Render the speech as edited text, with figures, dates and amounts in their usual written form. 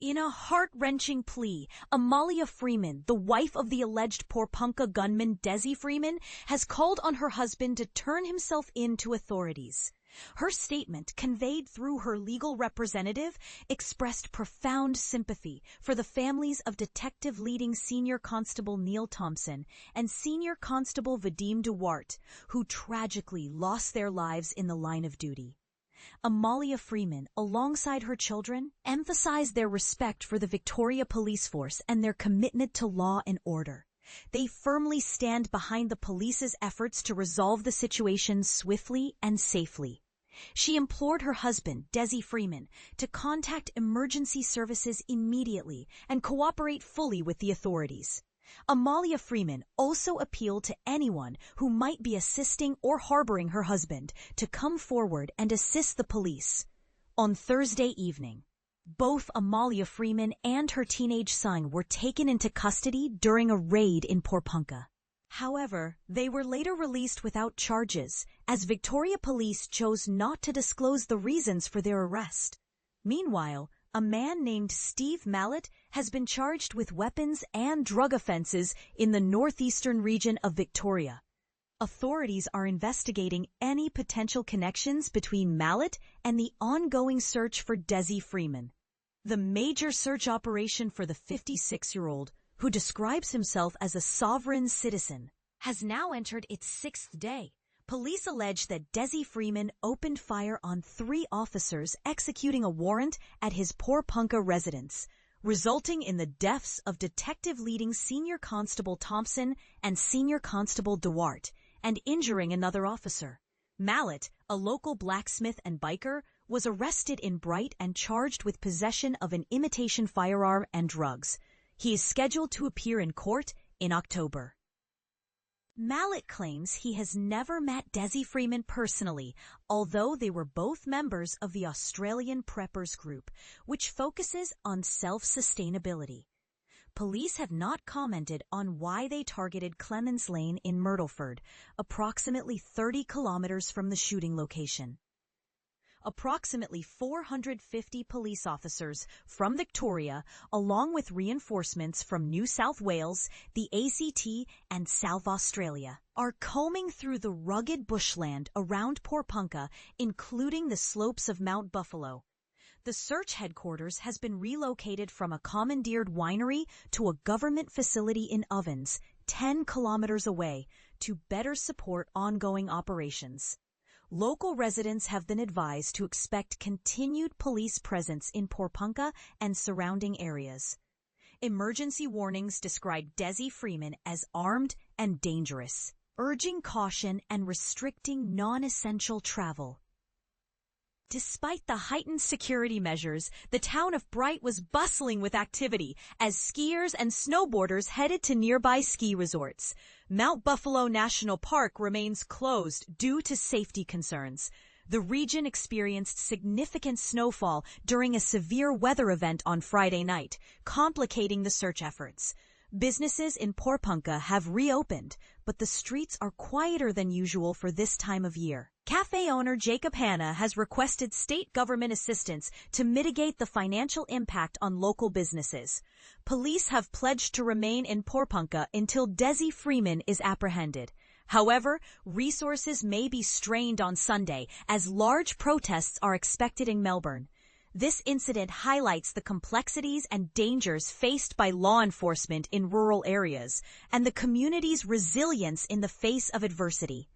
In a heart-wrenching plea, Amalia Freeman, the wife of the alleged Porepunkah gunman Dezi Freeman, has called on her husband to turn himself in to authorities. Her statement, conveyed through her legal representative, expressed profound sympathy for the families of Detective Leading Senior Constable Neal Thompson and Senior Constable Vadim Waart, who tragically lost their lives in the line of duty. Amalia Freeman, alongside her children, emphasized their respect for the Victoria Police Force and their commitment to law and order. They firmly stand behind the police's efforts to resolve the situation swiftly and safely. She implored her husband, Dezi Freeman, to contact emergency services immediately and cooperate fully with the authorities. Amalia Freeman also appealed to anyone who might be assisting or harboring her husband to come forward and assist the police. On Thursday evening, both Amalia Freeman and her teenage son were taken into custody during a raid in Porepunkah. However, they were later released without charges, as Victoria Police chose not to disclose the reasons for their arrest. Meanwhile, a man named Steve Mallet has been charged with weapons and drug offenses in the northeastern region of Victoria. Authorities are investigating any potential connections between Mallet and the ongoing search for Dezi Freeman. The major search operation for the 56-year-old, who describes himself as a sovereign citizen, has now entered its sixth day. Police allege that Dezi Freeman opened fire on 3 officers executing a warrant at his Porepunkah residence, resulting in the deaths of Detective Leading Senior Constable Thompson and Senior Constable Waart, and injuring another officer. Mallet, a local blacksmith and biker, was arrested in Bright and charged with possession of an imitation firearm and drugs. He is scheduled to appear in court in October. Mallet claims he has never met Dezi Freeman personally, although they were both members of the Australian Preppers Group, which focuses on self-sustainability. Police have not commented on why they targeted Clemens Lane in Myrtleford, approximately 30 kilometers from the shooting location. Approximately 450 police officers from Victoria, along with reinforcements from New South Wales, the ACT, and South Australia, are combing through the rugged bushland around Porepunkah, including the slopes of Mount Buffalo. The search headquarters has been relocated from a commandeered winery to a government facility in Ovens, 10 kilometers away, to better support ongoing operations. Local residents have been advised to expect continued police presence in Porepunkah and surrounding areas. Emergency warnings describe Dezi Freeman as armed and dangerous, urging caution and restricting non-essential travel. Despite the heightened security measures, the town of Bright was bustling with activity as skiers and snowboarders headed to nearby ski resorts. Mount Buffalo National Park remains closed due to safety concerns. The region experienced significant snowfall during a severe weather event on Friday night, complicating the search efforts. Businesses in Porepunkah have reopened, but the streets are quieter than usual for this time of year. Cafe owner Jacob Hanna has requested state government assistance to mitigate the financial impact on local businesses. Police have pledged to remain in Porepunkah until Dezi Freeman is apprehended. However, resources may be strained on Sunday as large protests are expected in Melbourne. This incident highlights the complexities and dangers faced by law enforcement in rural areas and the community's resilience in the face of adversity.